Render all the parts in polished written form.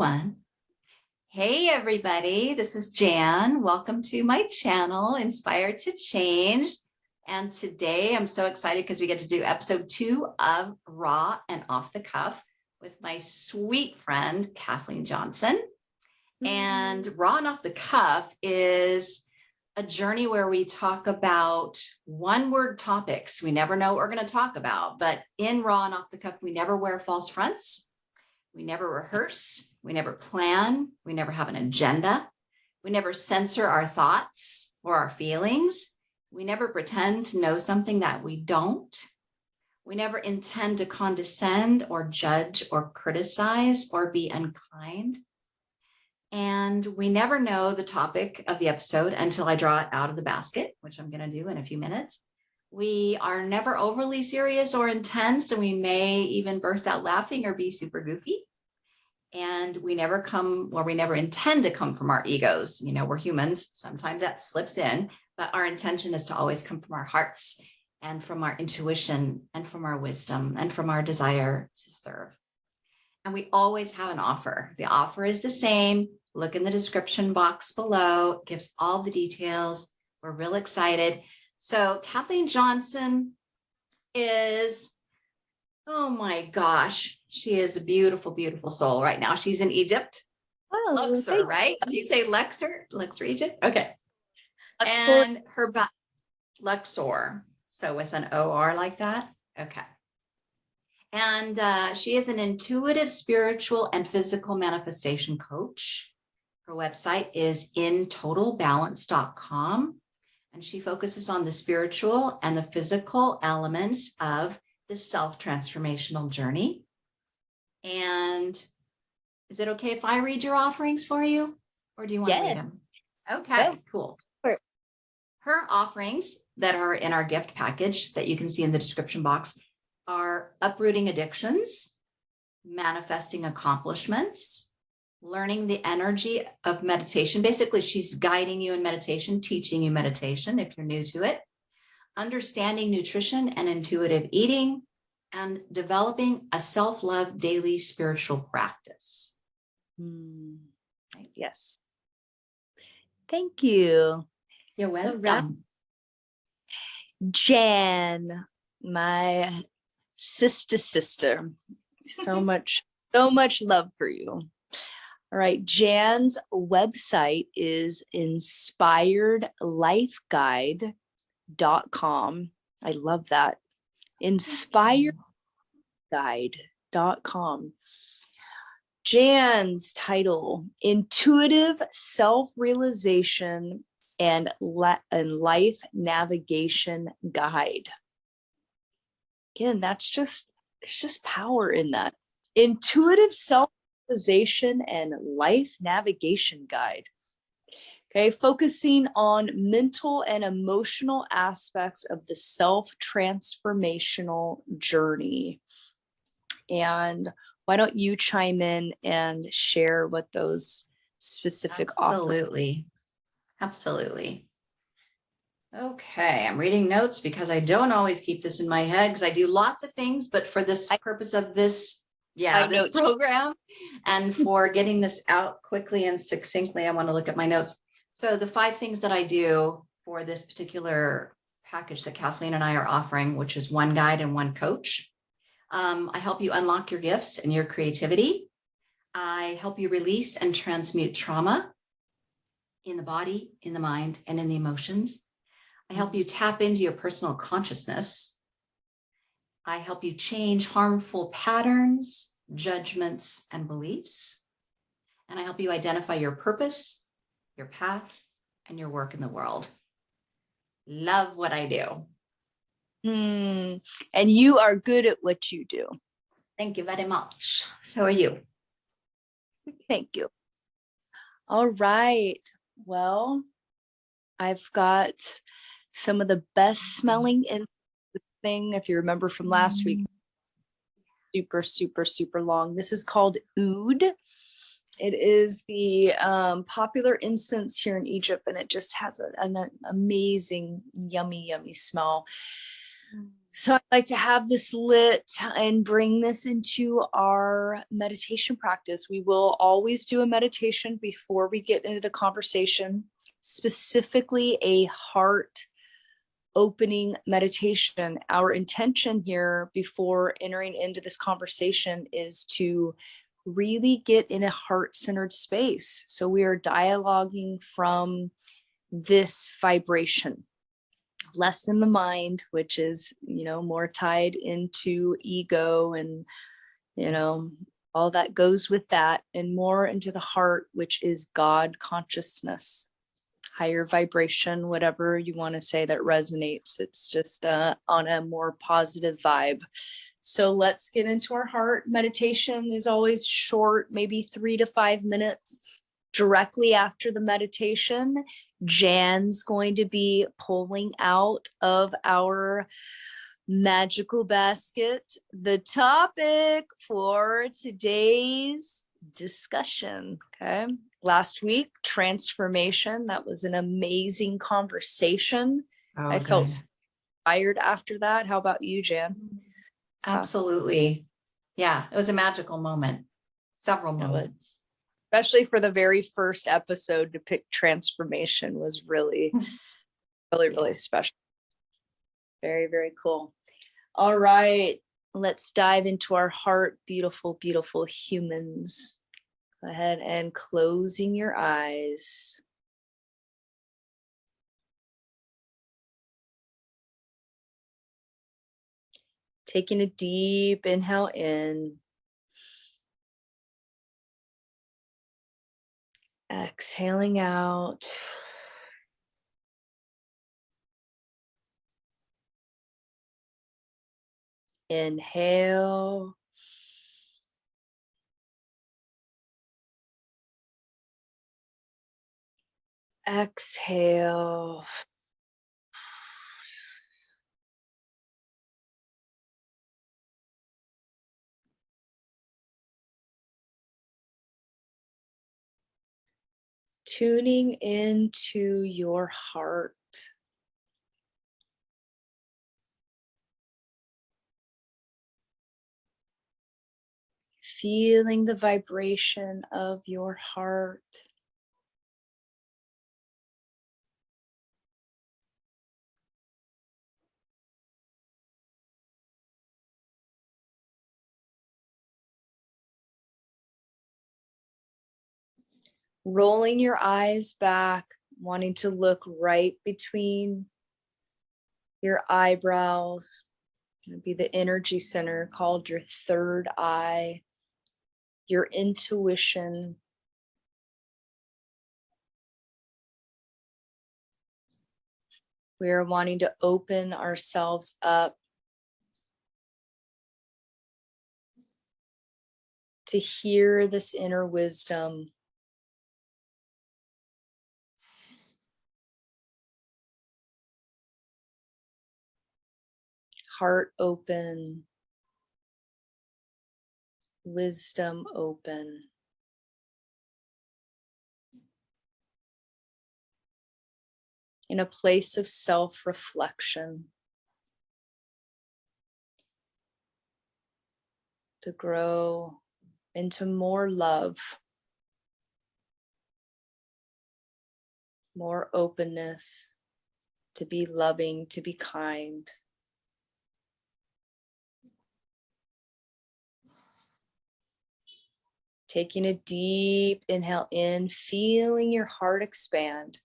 One. Hey everybody, this is Jan. Welcome to my channel, Inspired to Change. And today I'm so excited because we get to do episode 2 of Raw and Off the Cuff with my sweet friend, Kathleen Johnson. And Raw and Off the Cuff is a journey where we talk about one-word topics. We never know what we're going to talk about, but in Raw and Off the Cuff, we never wear false fronts. We never rehearse, we never plan, we never have an agenda, we never censor our thoughts or our feelings, we never pretend to know something that we don't, we never intend to condescend or judge or criticize or be unkind, and we never know the topic of the episode until I draw it out of the basket, which I'm going to do in a few minutes. We are never overly serious or intense, and we may even burst out laughing or be super goofy. And we never intend to come from our egos. You know, we're humans. Sometimes that slips in, but our intention is to always come from our hearts and from our intuition and from our wisdom and from our desire to serve. And we always have an offer. The offer is the same. Look in the description box below. It gives all the details. We're real excited. So Kathleen Johnson is, oh my gosh, she is a beautiful, beautiful soul right now. She's in Egypt. Oh, Luxor, right? Do you say Luxor? Luxor, Egypt? Okay. Luxor. And her Luxor. So with an O-R like that? Okay. And she is an intuitive, spiritual, and physical manifestation coach. Her website is intotalbalance.com. And she focuses on the spiritual and the physical elements of the self-transformational journey. And is it okay if I read your offerings for you? Or do you want to read them? Okay, cool. Sure. Her offerings that are in our gift package that you can see in the description box are Uprooting Addictions, Manifesting Accomplishments, Learning the Energy of Meditation. Basically, she's guiding you in meditation, teaching you meditation if you're new to it, Understanding Nutrition and Intuitive Eating, and Developing a Self-Love Daily Spiritual Practice. Yes. Thank you. You're welcome. Jan, my sister. So much love for you. All right. Jan's website is inspiredlifeguide.com. I love that. Inspiredguide.com. Jan's title, Intuitive Self-Realization and Life Navigation Guide. Again, there's just power in that. Intuitive Self-Realization and Life Navigation Guide. Okay, focusing on mental and emotional aspects of the self-transformational journey. And why don't you chime in and share what those specific Absolutely. Okay, I'm reading notes because I don't always keep this in my head because I do lots of things, but for this purpose of this program and for getting this out quickly and succinctly, I want to look at my notes. So the 5 things that I do for this particular package that Kathleen and I are offering, which is 1 guide and 1 coach. I help you unlock your gifts and your creativity. I help you release and transmute trauma in the body, in the mind, and in the emotions. I help you tap into your personal consciousness. I help you change harmful patterns, judgments, and beliefs. And I help you identify your purpose, your path, and your work in the world. Love what I do. And you are good at what you do. Thank you very much. So are you. Thank you. All right. Well, I've got some of the best smelling thing, if you remember from last week. Super long. This is called oud. It is the popular incense here in Egypt, and it just has an amazing, yummy smell. So I'd like to have this lit and bring this into our meditation practice. We will always do a meditation before we get into the conversation, specifically a heart opening meditation. Our intention here before entering into this conversation is to really get in a heart-centered space. So we are dialoguing from this vibration, less in the mind, which is, more tied into ego and, all that goes with that, and more into the heart, which is God consciousness, higher vibration, whatever you want to say that resonates. It's just on a more positive vibe. So let's get into our heart. Meditation is always short, maybe 3 to 5 minutes. Directly after the meditation, Jan's going to be pulling out of our magical basket the topic for today's discussion. Okay. Last week, transformation. That was an amazing conversation. I felt inspired after that. How about you, Jan? Absolutely. Yeah, it was a magical moment. Several moments. Especially for the very first episode, to pick transformation was really, really special. Very, very cool. All right, let's dive into our heart. Beautiful, beautiful humans. Go ahead and closing your eyes. Taking a deep inhale in. Exhaling out. Inhale. Exhale. Tuning into your heart. Feeling the vibration of your heart. Rolling your eyes back, wanting to look right between your eyebrows. Going to be the energy center called your third eye, your intuition. We are wanting to open ourselves up to hear this inner wisdom. Heart open, wisdom open. In a place of self-reflection. To grow into more love, more openness, to be loving, to be kind. Taking a deep inhale in, feeling your heart expand.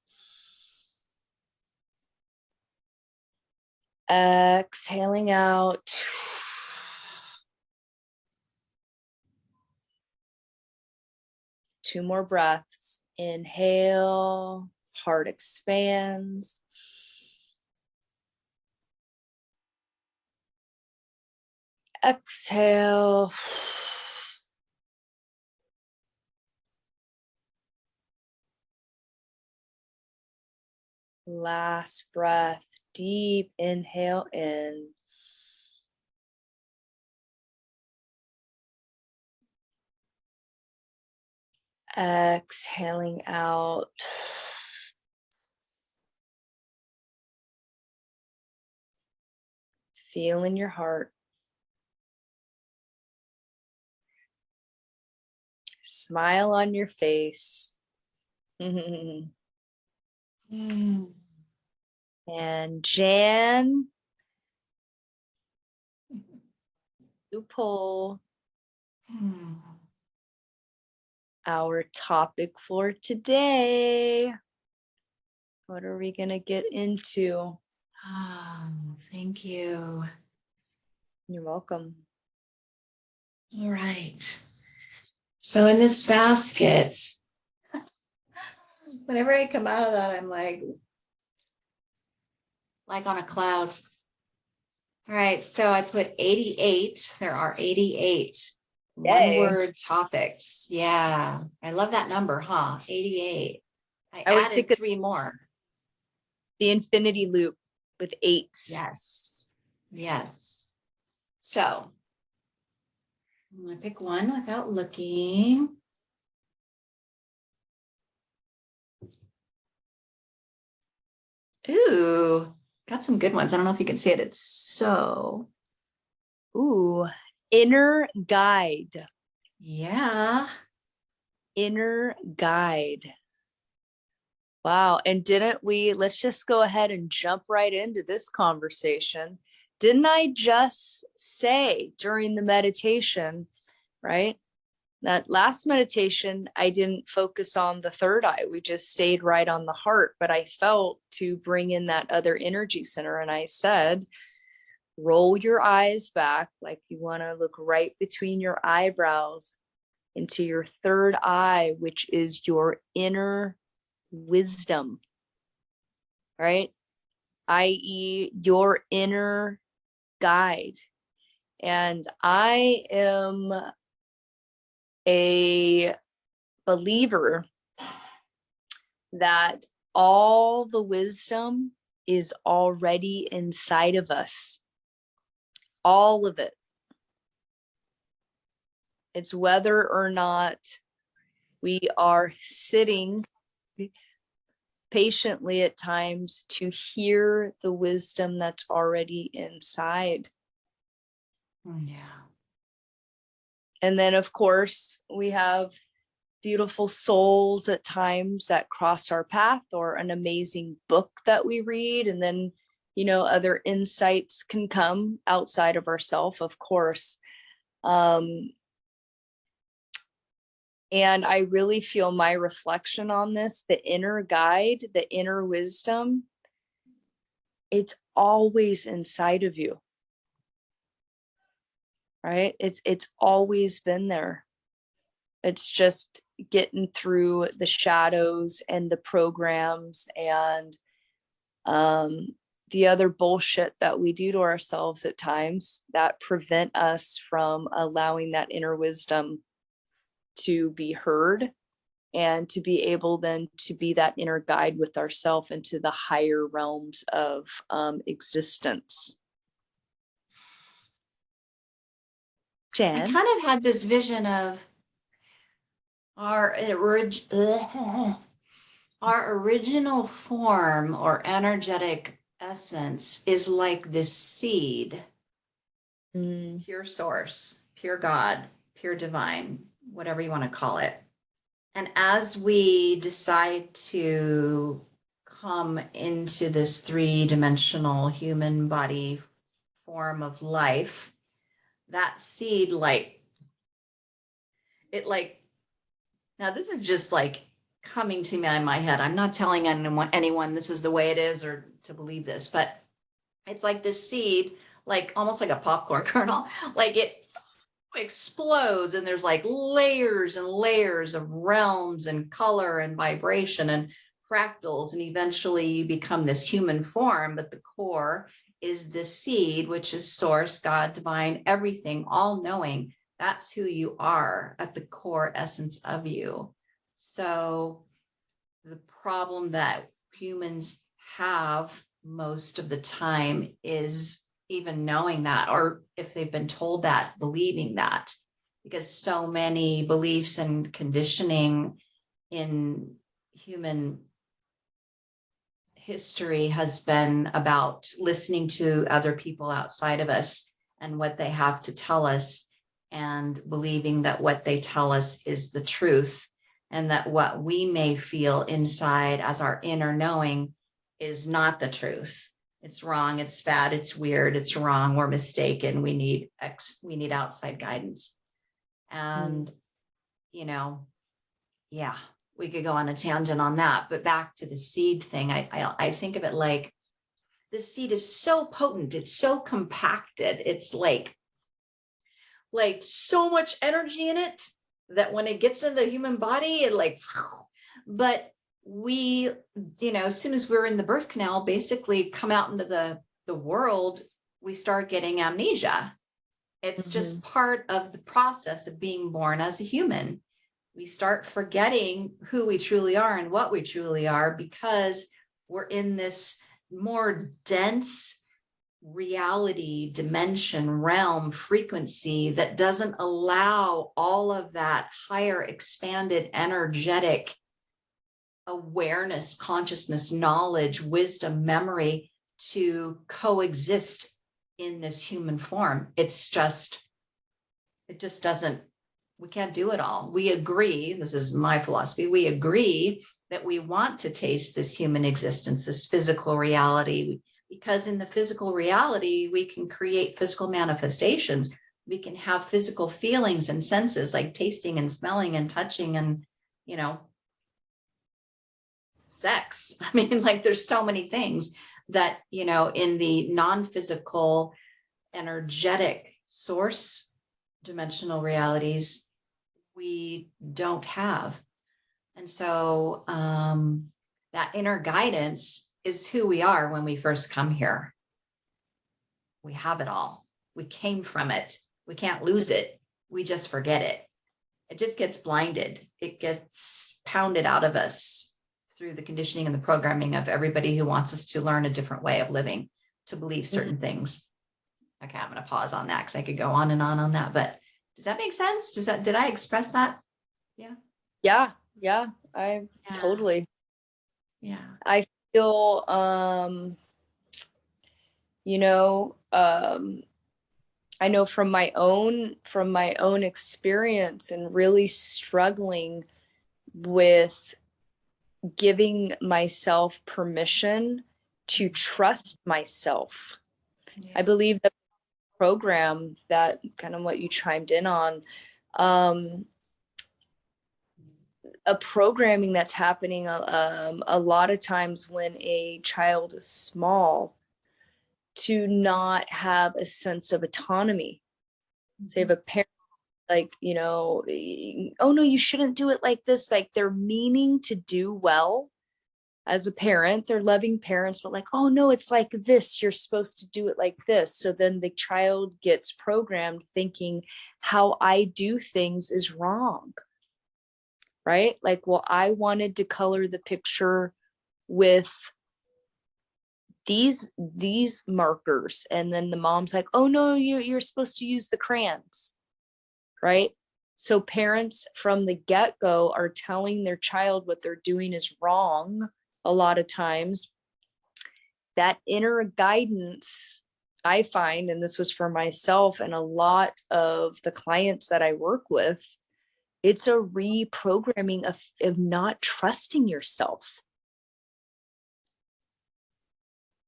Exhaling out. Two more breaths. Inhale, heart expands. Exhale. Last breath, deep inhale in. Exhaling out. Feel in your heart. Smile on your face. And Jan, you pull our topic for today. What are we going to get into? Oh, thank you. You're welcome. All right. So in this basket, whenever I come out of that, I'm like on a cloud. All right. So I put 88. There are 88 one-word topics. Yeah. I love that number, huh? 88. I was added thinking 3 more. the infinity loop with 8s. Yes. Yes. So I'm going to pick one without looking. Ooh, got some good ones. I don't know if you can see it. It's so. Ooh, inner guide. Yeah. Inner guide. Wow. And let's just go ahead and jump right into this conversation. Didn't I just say during the meditation, right? That last meditation, I didn't focus on the third eye. We just stayed right on the heart, but I felt to bring in that other energy center. And I said, roll your eyes back like you want to look right between your eyebrows into your third eye, which is your inner wisdom, right? i.e., your inner guide. And I am a believer that all the wisdom is already inside of us. All of it. It's whether or not we are sitting patiently at times to hear the wisdom that's already inside. Yeah. And then, of course, we have beautiful souls at times that cross our path, or an amazing book that we read. And then, other insights can come outside of ourselves, of course. And I really feel my reflection on this, the inner guide, the inner wisdom, it's always inside of you, right? It's always been there. It's just getting through the shadows and the programs and the other bullshit that we do to ourselves at times that prevent us from allowing that inner wisdom to be heard and to be able then to be that inner guide with ourselves into the higher realms of existence. Jan? I kind of had this vision of our original form or energetic essence is like this seed, pure source, pure God, pure divine, whatever you want to call it. And as we decide to come into this 3-dimensional human body form of life, that seed, now this is just coming to me in my head. I'm not telling anyone this is the way it is or to believe this, but it's like this seed, almost like a popcorn kernel, it explodes and there's layers and layers of realms and color and vibration and fractals, and eventually you become this human form, but the core is this seed, which is source, God, divine, everything, all knowing. That's who you are at the core essence of you. So the problem that humans have most of the time is even knowing that, or if they've been told that, believing that, because so many beliefs and conditioning in human history has been about listening to other people outside of us and what they have to tell us, and believing that what they tell us is the truth, and that what we may feel inside as our inner knowing is not the truth. It's wrong, it's bad, it's weird, it's wrong, we're mistaken, we need outside guidance. And yeah, we could go on a tangent on that, but back to the seed thing, I think of it like this seed is so potent, it's so compacted, it's like so much energy in it that when it gets in the human body, it like, but we, as soon as we're in the birth canal, basically come out into the world, we start getting amnesia. It's just part of the process of being born as a human. We start forgetting who we truly are and what we truly are, because we're in this more dense reality, dimension, realm, frequency that doesn't allow all of that higher, expanded, energetic awareness, consciousness, knowledge, wisdom, memory to coexist in this human form. It just doesn't, we can't do it all. We agree, this is my philosophy, we agree that we want to taste this human existence, this physical reality, because in the physical reality, we can create physical manifestations. We can have physical feelings and senses like tasting and smelling and touching and, sex. I mean, like there's so many things that, in the non-physical, energetic source dimensional realities, we don't have. And so that inner guidance is who we are when we first come here. We have it all. We came from it. We can't lose it. We just forget it. It just gets blinded. It gets pounded out of us through the conditioning and the programming of everybody who wants us to learn a different way of living, to believe certain things. Okay, I'm going to pause on that because I could go on and on that. But does that make sense? Did I express that? Yeah. Yeah. Totally. Yeah. I feel, I know from my own experience and really struggling with giving myself permission to trust myself. Yeah. I believe the program, that kind of what you chimed in on, a programming that's happening a lot of times when a child is small, to not have a sense of autonomy. So you have a parent like, oh no, you shouldn't do it like this. Like they're meaning to do well as a parent, they're loving parents, but like, oh no, it's like this, you're supposed to do it like this. So then the child gets programmed thinking how I do things is wrong. Right? Like, well, I wanted to color the picture with these markers, and then the mom's like, oh no, you're supposed to use the crayons. Right? So parents from the get-go are telling their child what they're doing is wrong a lot of times. That inner guidance, I find, and this was for myself and a lot of the clients that I work with, it's a reprogramming of not trusting yourself.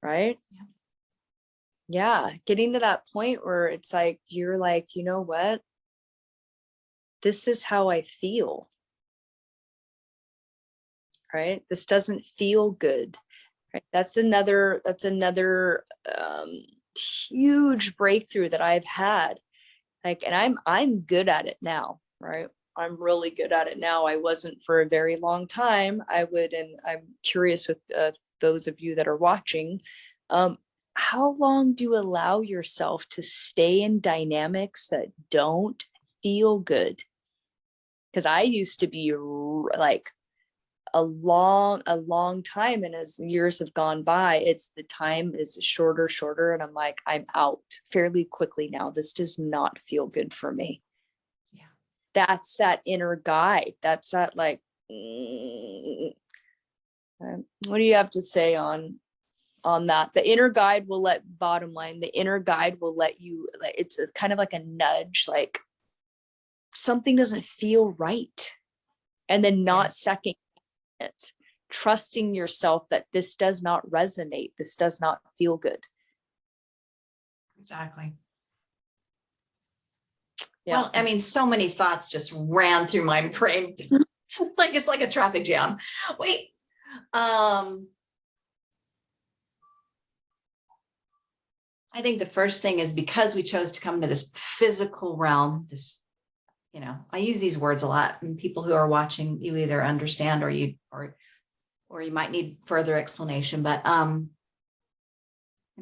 Right? Yeah. Getting to that point where it's like, you're like, you know what? This is how I feel. Right? This doesn't feel good. Right? That's another huge breakthrough that I've had. Like, and I'm good at it now, right? I'm really good at it now. I wasn't for a very long time. And I'm curious with those of you that are watching, how long do you allow yourself to stay in dynamics that don't feel good? Because I used to be like a long time, and as years have gone by, it's the time is shorter, and I'm like, I'm out fairly quickly now. This does not feel good for me. Yeah, that's that inner guide. That's that like What do you have to say on that? The inner guide will bottom line, the inner guide will let you, it's kind of like a nudge, like something doesn't feel right. And then not second it, trusting yourself that this does not resonate. This does not feel good. Exactly. Yeah. Well, I mean, so many thoughts just ran through my brain. Like it's like a traffic jam. Wait. I think the first thing is because we chose to come to this physical realm, this, you know, I use these words a lot, and people who are watching, you either understand or you might need further explanation, but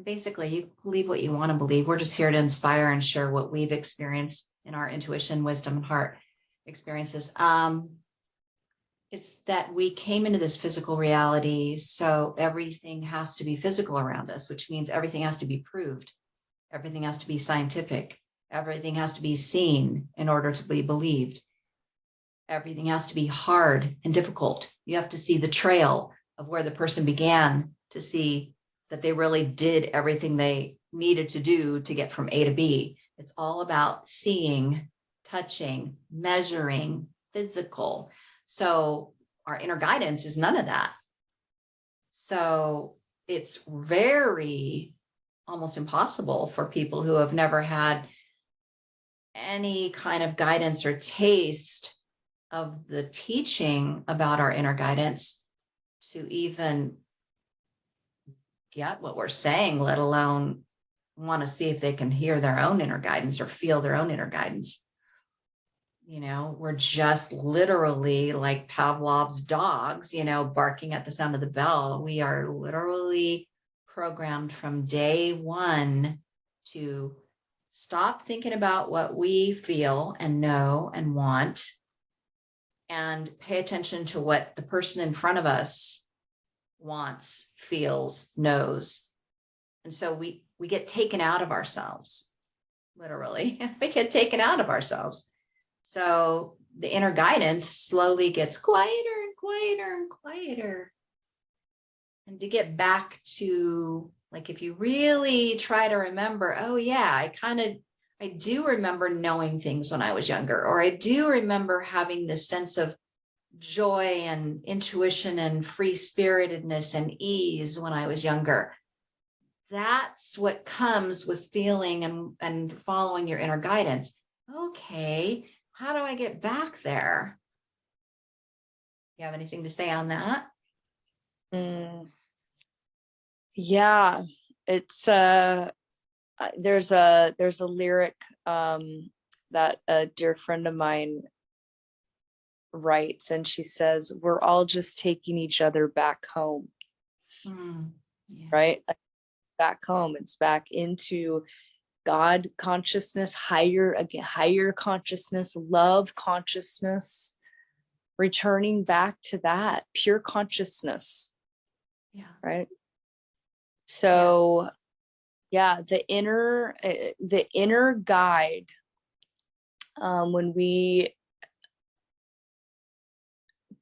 basically you believe what you want to believe. We're just here to inspire and share what we've experienced in our intuition, wisdom, and heart experiences. It's that we came into this physical reality, so everything has to be physical around us, which means everything has to be proved. Everything has to be scientific. Everything has to be seen in order to be believed. Everything has to be hard and difficult. You have to see the trail of where the person began to see that they really did everything they needed to do to get from A to B. It's all about seeing, touching, measuring, physical. So our inner guidance is none of that. So it's very almost impossible for people who have never had any kind of guidance or taste of the teaching about our inner guidance to even get what we're saying, let alone want to see if they can hear their own inner guidance or feel their own inner guidance. You know, we're just literally like Pavlov's dogs, you know, barking at the sound of the bell. We are literally programmed from day one to stop thinking about what we feel and know and want and pay attention to what the person in front of us wants, feels, knows. And so we get taken out of ourselves, literally. We get taken out of ourselves. So the inner guidance slowly gets quieter and quieter and quieter. And to get back to, like, if you really try to remember, oh yeah, I do remember knowing things when I was younger, or I do remember having this sense of joy and intuition and free spiritedness and ease when I was younger. That's what comes with feeling and following your inner guidance. Okay, how do I get back there? You have anything to say on that? Yeah, it's there's a lyric that a dear friend of mine writes, and she says, we're all just taking each other back home. Yeah. Right? Like, back home, it's back into God consciousness, higher consciousness, love consciousness, returning back to that pure consciousness. Yeah. Right. So yeah, the inner guide, when we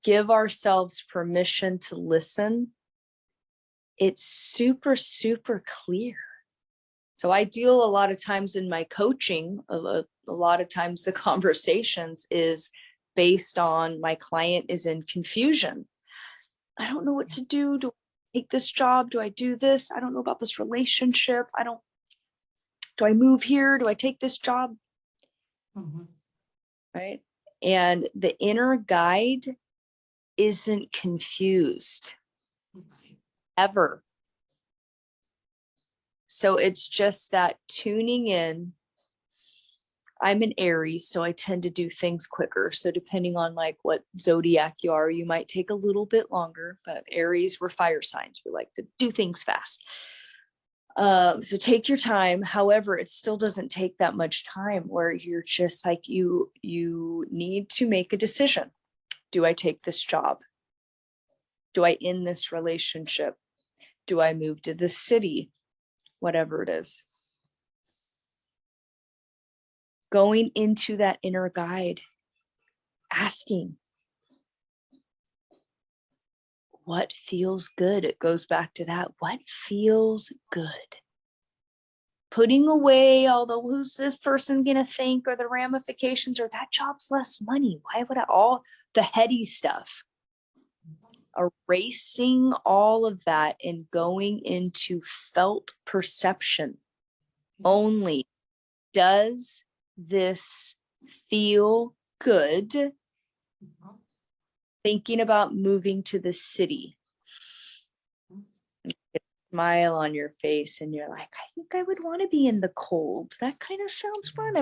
give ourselves permission to listen, it's super, super clear. So I deal a lot of times in my coaching, a lot of times the conversations is based on my client is in confusion. I don't know what to do. Do I take this job? Do I do this? I don't know about this relationship. Do I move here? Do I take this job? Right? And the inner guide isn't confused ever. So it's just that tuning in. I'm an Aries, so I tend to do things quicker. So depending on like what zodiac you are, you might take a little bit longer, but Aries, we're fire signs. We like to do things fast. So take your time. However, it still doesn't take that much time where you're just like, you need to make a decision. Do I take this job? Do I end this relationship? Do I move to this city? Whatever it is. Going into that inner guide, asking, what feels good? It goes back to that. What feels good? Putting away all the who's this person going to think, or the ramifications, or that job's less money. Why would all the heady stuff? Erasing all of that and going into felt perception only. Does this feel good? Thinking about moving to the city. Smile on your face and you're like, I think I would want to be in the cold. That kind of sounds fun.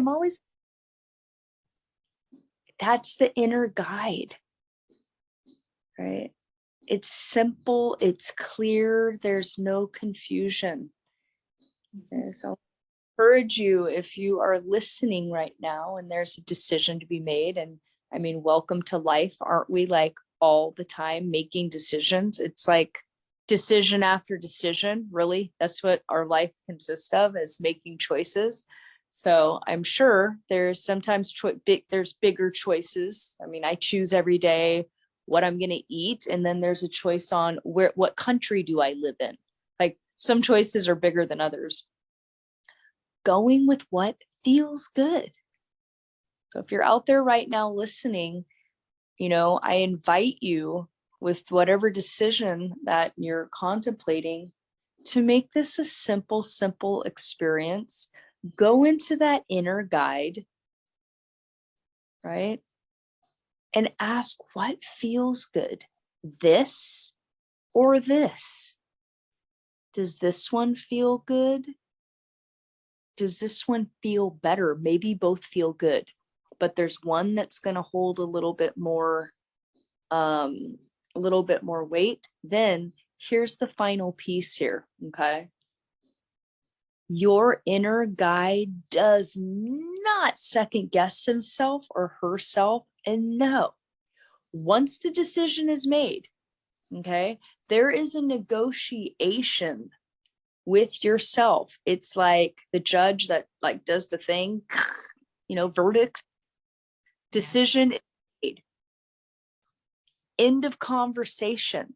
That's the inner guide, right? It's simple, it's clear, there's no confusion. So I encourage you, if you are listening right now and there's a decision to be made, and I mean, welcome to life. Aren't we like all the time making decisions? It's like decision after decision, really. That's what our life consists of, is making choices. So I'm sure there's sometimes there's bigger choices. I mean, I choose every day what I'm going to eat. And then there's a choice on what country do I live in? Like, some choices are bigger than others. Going with what feels good. So if you're out there right now listening, I invite you, with whatever decision that you're contemplating, to make this a simple experience. Go into that inner guide, right? And ask what feels good, this or this. Does this one feel good? Does this one feel better? Maybe both feel good, but there's one that's going to hold a little bit more weight. Then here's the final piece here. Okay. Your inner guide does not second guess himself or herself. And no, once the decision is made, okay, there is a negotiation with yourself. It's like the judge that like does the thing, verdict, decision is made, end of conversation,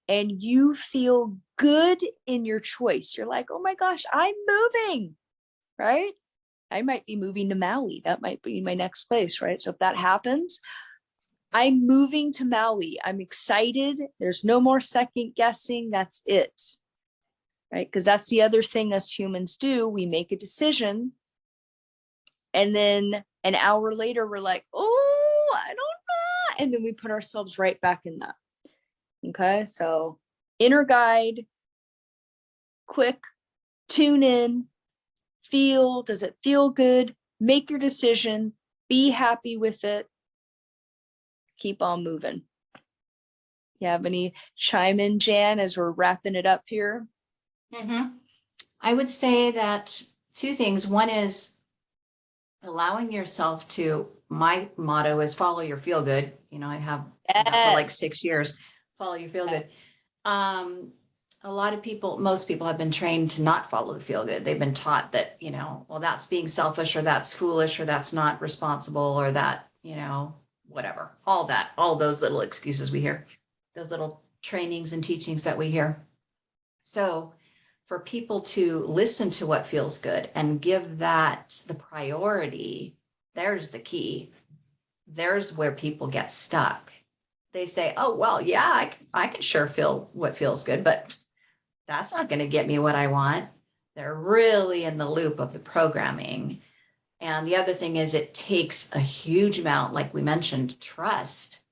and you feel good in your choice. You're like, oh my gosh, I'm moving, right? I might be moving to Maui. That might be my next place, right? So if that happens, I'm moving to Maui. I'm excited. There's no more second guessing. That's it, right? Because that's the other thing us humans do. We make a decision, and then an hour later, we're like, oh, I don't know. And then we put ourselves right back in that. Okay, so inner guide, quick, tune in, feel, does it feel good? Make your decision, be happy with it, keep on moving. You have any chime in, Jan, as we're wrapping it up here? I would say that two things. One is allowing yourself to, my motto is follow your feel good. I have that for like 6 years. Follow your feel good. A lot of people, most people have been trained to not follow the feel good. They've been taught that, well, that's being selfish, or that's foolish, or that's not responsible, or that, whatever, all those little excuses we hear, those little trainings and teachings that we hear. So for people to listen to what feels good and give that the priority, there's the key. There's where people get stuck. They say, oh, well, yeah, I can sure feel what feels good, but that's not going to get me what I want. They're really in the loop of the programming. And the other thing is, it takes a huge amount, like we mentioned, trust,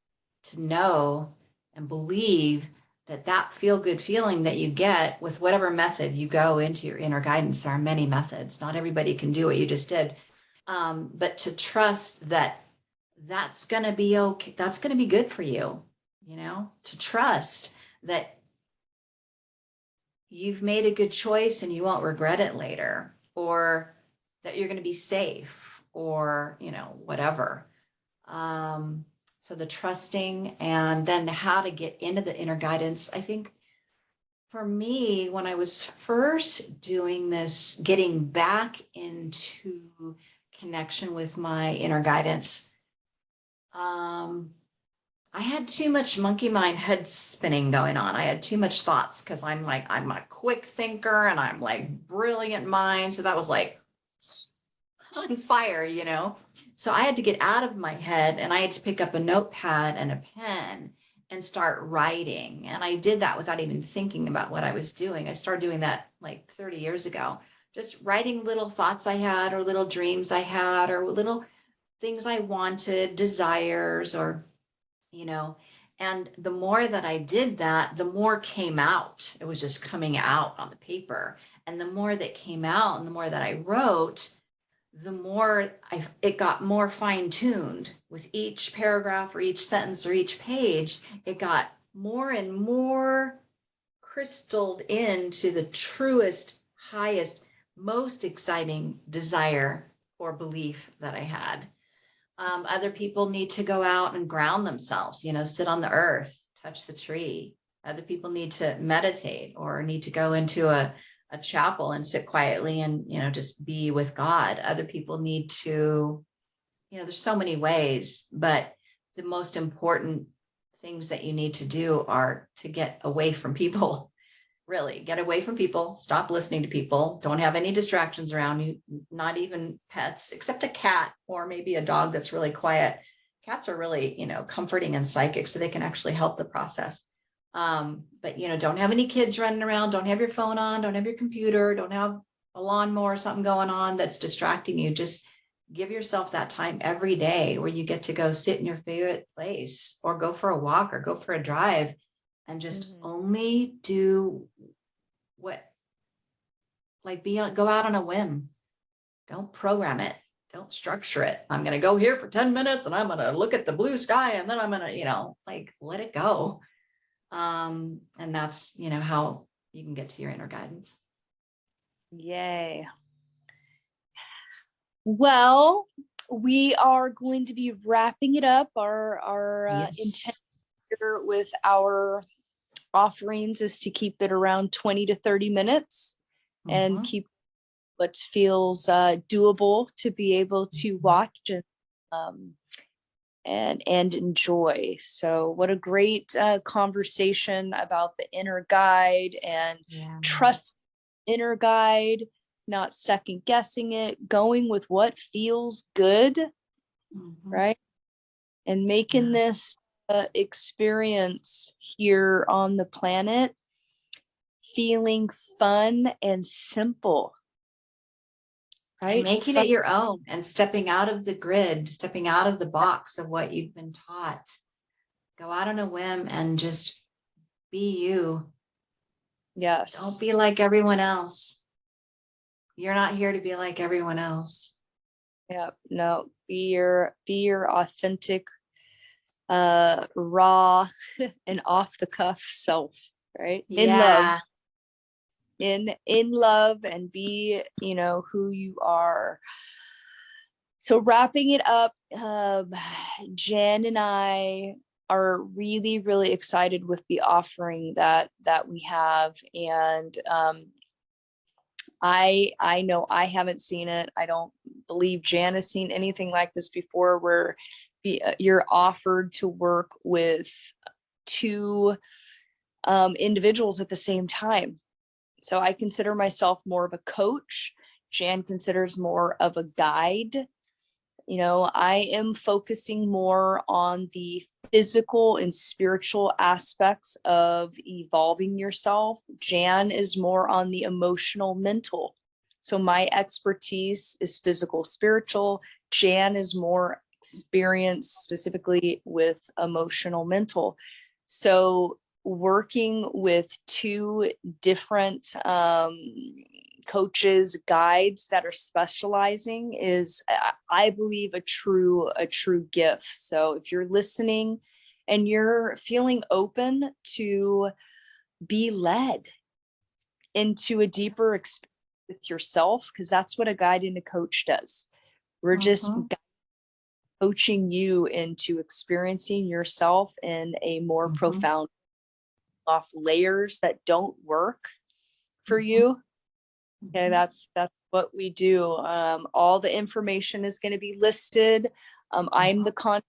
to know and believe that feel-good feeling that you get with whatever method you go into your inner guidance. There are many methods. Not everybody can do what you just did. But to trust that that's going to be okay. That's going to be good for you, to trust that you've made a good choice and you won't regret it later, or that you're going to be safe, or, whatever. So the trusting, and then how to get into the inner guidance. I think for me, when I was first doing this, getting back into connection with my inner guidance, I had too much monkey mind head spinning going on. I had too much thoughts because I'm a quick thinker and I'm like brilliant mind. So that was like on fire, you know? So I had to get out of my head and I had to pick up a notepad and a pen and start writing. And I did that without even thinking about what I was doing. I started doing that like 30 years ago, just writing little thoughts I had or little dreams I had or little things I wanted, desires, or, you know, and the more that I did that, the more came out. It was just coming out on the paper. And the more that came out and the more that I wrote, the more it got more fine tuned with each paragraph or each sentence or each page. It got more and more crystalled into the truest, highest, most exciting desire or belief that I had. Other people need to go out and ground themselves, you know, sit on the earth, touch the tree. Other people need to meditate or need to go into a chapel and sit quietly and, you know, just be with God. Other people need to, you know, there's so many ways, but the most important things that you need to do are to get away from people. Really get away from people, stop listening to people, don't have any distractions around you, not even pets, except a cat or maybe a dog that's really quiet. Cats are really, you know, comforting and psychic, so they can actually help the process. But, you know, don't have any kids running around, don't have your phone on, don't have your computer, don't have a lawnmower or something going on that's distracting you. Just give yourself that time every day where you get to go sit in your favorite place or go for a walk or go for a drive and just only do what, like go out on a whim. Don't program it. Don't structure it. I'm going to go here for 10 minutes and I'm going to look at the blue sky and then I'm going to, you know, like let it go. And that's, you know, how you can get to your inner guidance. Yay. Well, we are going to be wrapping it up. Our intent Yes. here with our offerings is to keep it around 20 to 30 minutes and Mhm. keep what feels doable to be able to watch um, and enjoy. So what a great conversation about the inner guide and Yeah. trust inner guide, not second guessing it, going with what feels good, Mhm. right? And making Yeah. this experience here on the planet feeling fun and simple, And right? making it your own and stepping out of the grid, stepping out of the box of what you've been taught. Go out on a whim and just be you. Don't Yes. be like everyone else. You're not here to be like everyone else. Yeah. No, be your authentic, raw and off the cuff self, right? In love. Yeah. In love, and be, you know, who you are. So wrapping it up, Jan and I are really, really excited with the offering that we have. And I know I haven't seen it. I don't believe Jan has seen anything like this before, where you're offered to work with two individuals at the same time. So I consider myself more of a coach. Jan considers more of a guide. You know, I am focusing more on the physical and spiritual aspects of evolving yourself. Jan is more on the emotional, mental. So my expertise is physical, spiritual. Jan is more experienced specifically with emotional, mental. So working with two different coaches, guides that are specializing is, I believe, a true gift. So if you're listening and you're feeling open to be led into a deeper experience with yourself, because that's what a guide and a coach does. We're just Mhm. coaching you into experiencing yourself in a more Mhm. profound, off layers that don't work for Mhm. you. Okay, that's what we do. All the information is going to be listed. I'm the contact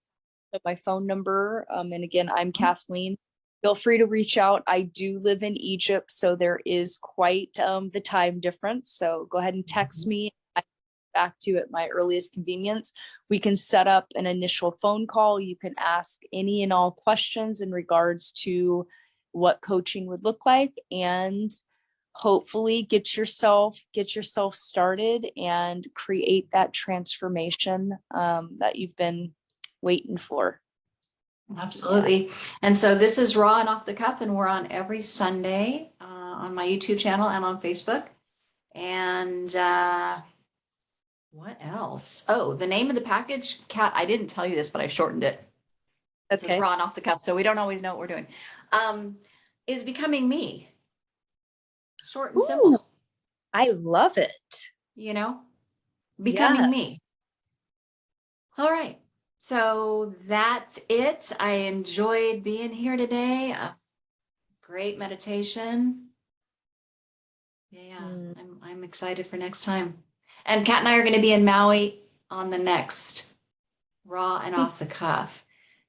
my phone number. And again, I'm Kathleen. Feel free to reach out. I do live in Egypt, so there is quite the time difference. So go ahead and text me. I can get back to you at my earliest convenience. We can set up an initial phone call. You can ask any and all questions in regards to what coaching would look like, and hopefully get yourself started and create that transformation that you've been waiting for. Absolutely. Yeah. And so this is Raw and Off the Cuff, and we're on every Sunday on my YouTube channel and on Facebook. And what else? Oh, the name of the package, Kat, I didn't tell you this, but I shortened it. This is Raw and Off the Cuff, so we don't always know what we're doing. Is Becoming Me. Short and simple. I love it. You know, Becoming Me. All right. So that's it. I enjoyed being here today. Great meditation. Yeah, I'm excited for next time. And Kat and I are going to be in Maui on the next Raw and Off the Cuff.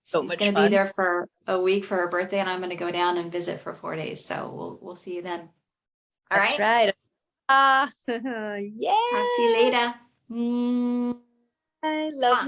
She's going to be there for a week for her birthday, and I'm going to go down and visit for 4 days. So we'll see you then. All right. That's right. Yeah. Talk to you later. I love